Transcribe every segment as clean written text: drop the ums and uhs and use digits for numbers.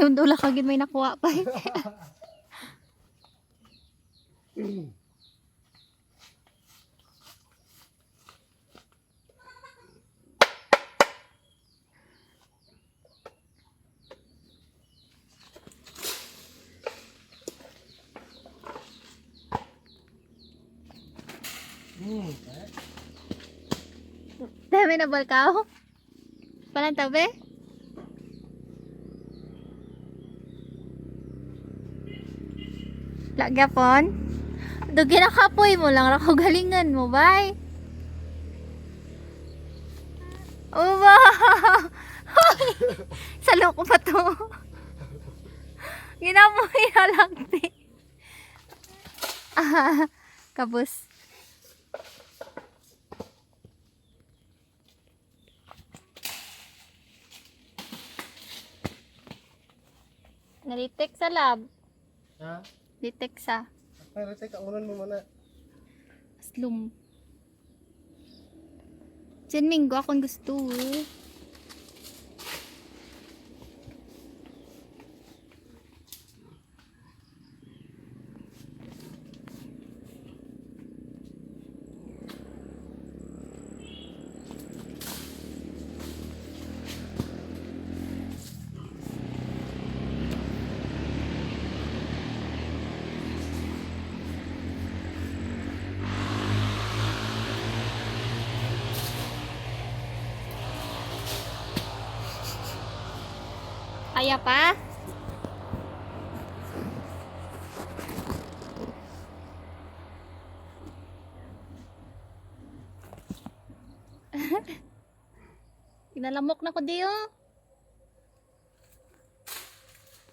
Yung dula kagid may nakuha pa. Dami na balkaw. Palang tabi? Lagyapon? Dugi na kapoy mo lang rako galingan mo, bay. Oh, wow! Sa loko pa to. Ginamoy na lang, ti. Ah, kabus. Nalitik sa lab. Ha? Litik sa. Pero teka, unan mo muna. Slum. Diyan minggo akong gusto. Kaya pa? Inalamok na ko diyo.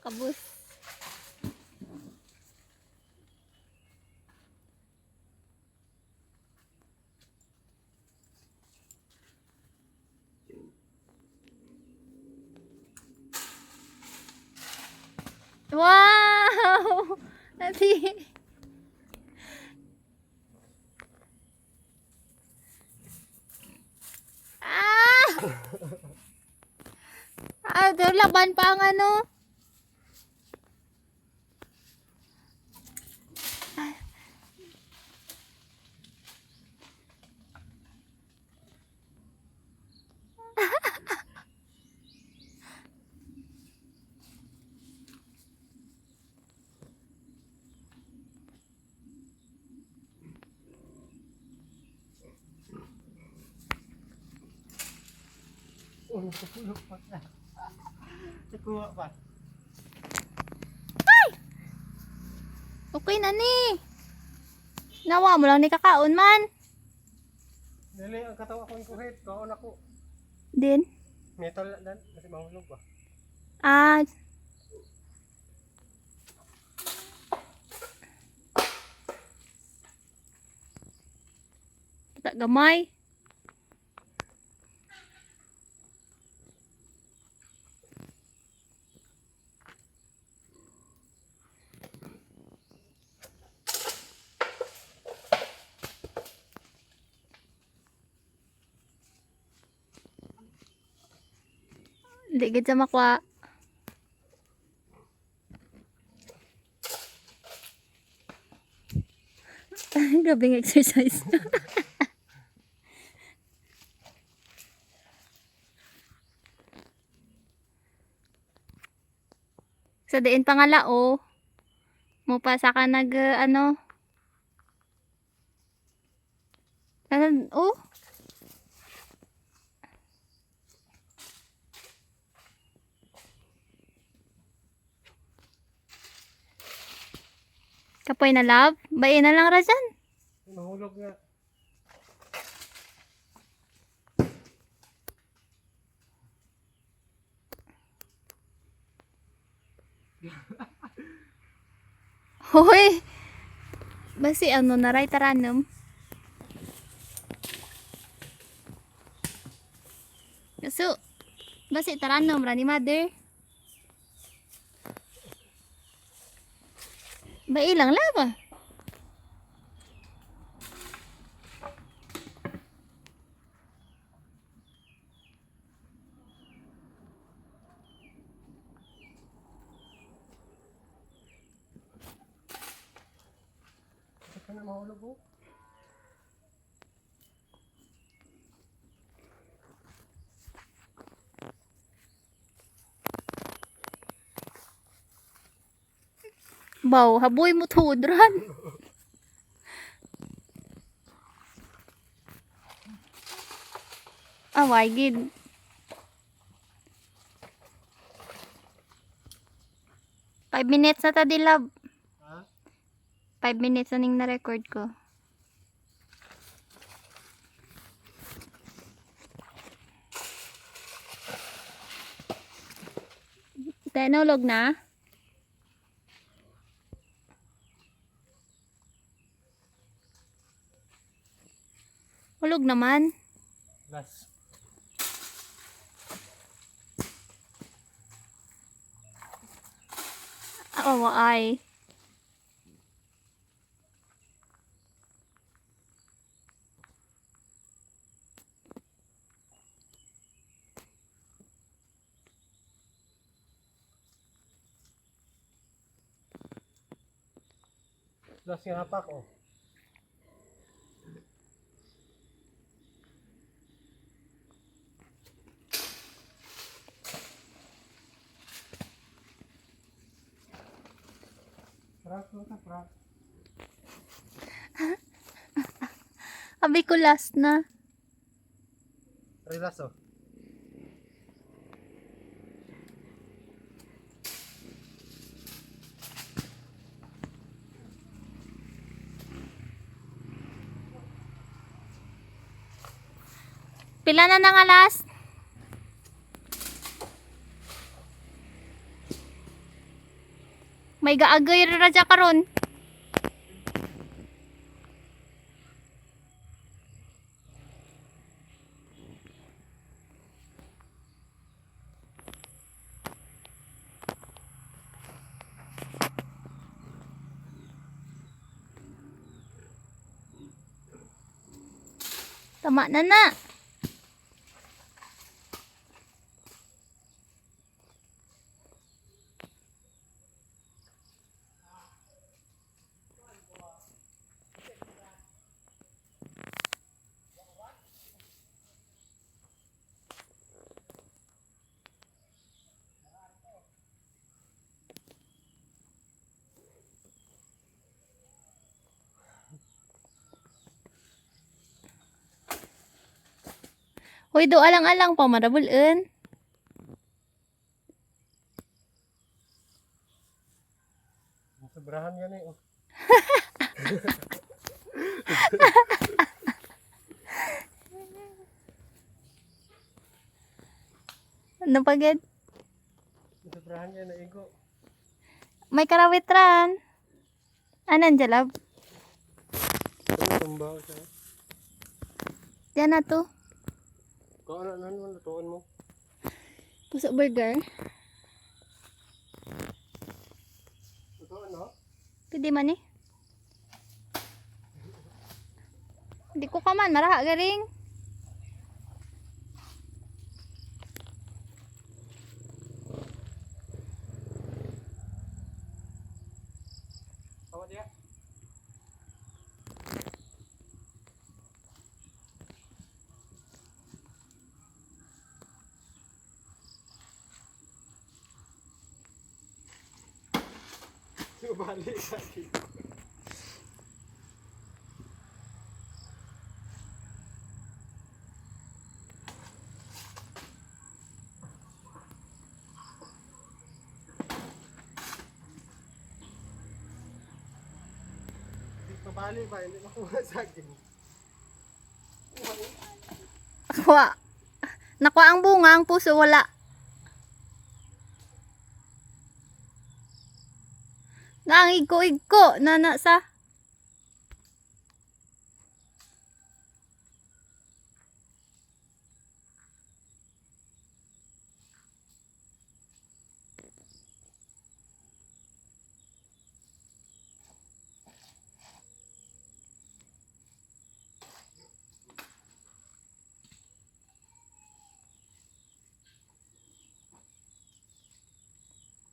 Kabus. Wow! Ati. Ah! Ah, laban pa ang ano. Napulog pa na. Nakuha pa. Okay na ni. Nawa mo lang ni kakaon man. Dali, ang katawa kong kuhit. Kaon ako. Din. Metal na dan. Kasi mahulog ba? Ah. Tak gamay. Hindi gid sa makwa. Grabing exercise. Sa diin pangalao. Mo pa sa ka nag ano. Oh. Kapoy na love. Bayin na lang ra dyan. Mahulog nga. Hoy. Basi ano naray taranum. Kaso basi taranum ra ni mother. Ba ilang laba? Ano mahulog po? Baw, haboy mo tudran. Away gid. Five minutes na ta dilab. Ha? 5 minutes na ning na-record ko. Tenulog na? Hulog naman. Last. Oo, ay. Last yung hapak oh. Prank mo ka, prank. Abi ko last na. Relax oh. Pila na nga last? May gaagay ra dya karon. Tama na na. Hoy, do alang-alang pa marabulen. Sobrahan yan eh oh. Ano pa gid? Sobrahan yan na igo. May karawitran. Anan jalab? Tumbaw siya. Diyan na to. Kung ano, lutuin mo. Puso burger. Lutuin no? Pwede man eh. Hindi ko ka man, maraha garing. Tawa dia. Balik lagi. Pabali ba? Hindi makuha sa akin. Nakuha. Nakuha ang bunga, ang puso wala. Naang igko-igko na sa.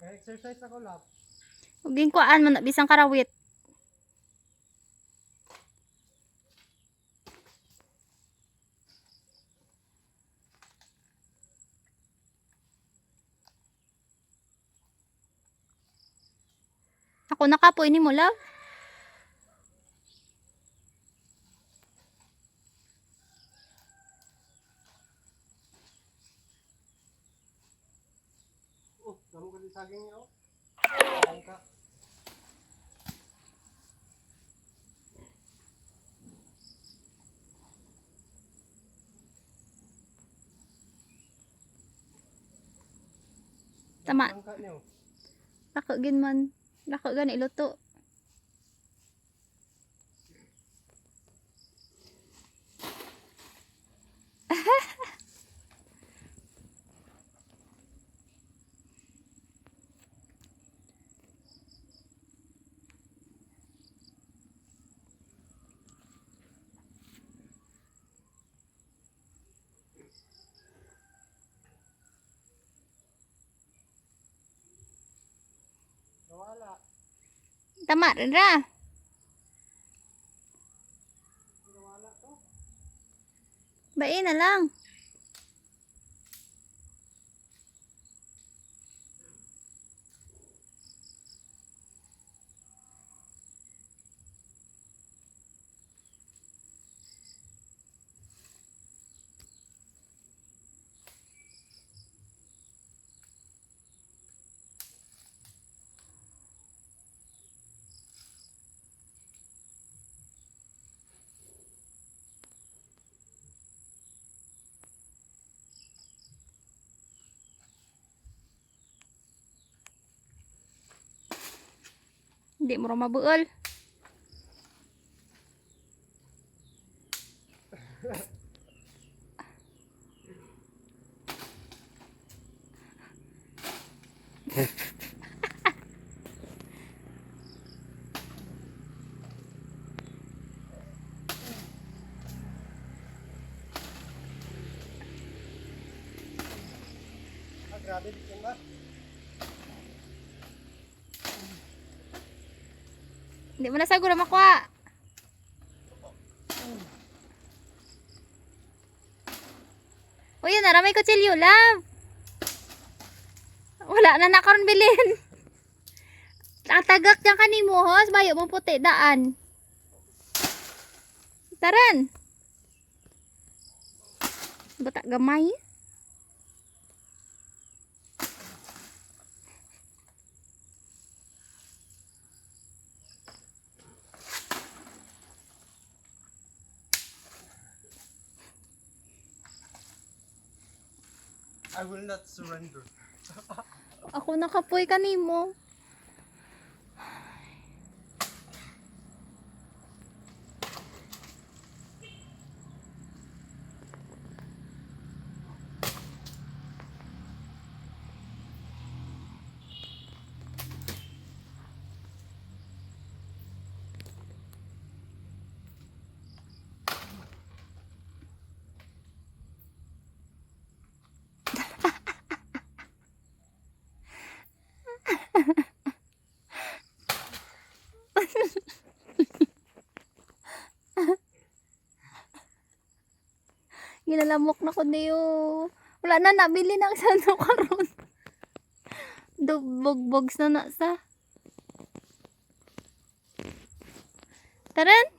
Exercise ako lab. Uging kuan man na bisang karawit. Ako nakapoy ni mo, love. Oh, damo ka din saging niyo. Bangka. Tama. Bangka niyo. Lako gin man. Lako gani luto. Nawala. Tama rin ra. Nawala to. Bae na lang. Hindi mo rin mabuol. Ah, grabe dito ba? Hindi mo na saguro makuha. O yun, naramay ko chilyo, love. Wala na nakaroon bilin. Tatagak dyan kanimo, hos. Bayo mo puti, daan. Taran. Bata gamay. I will not surrender. Ako nakapoy kanimo. Ginalamok na ko niyo. Wala na nabili ng sano karon. Dugbog-bogs na sa. Taran.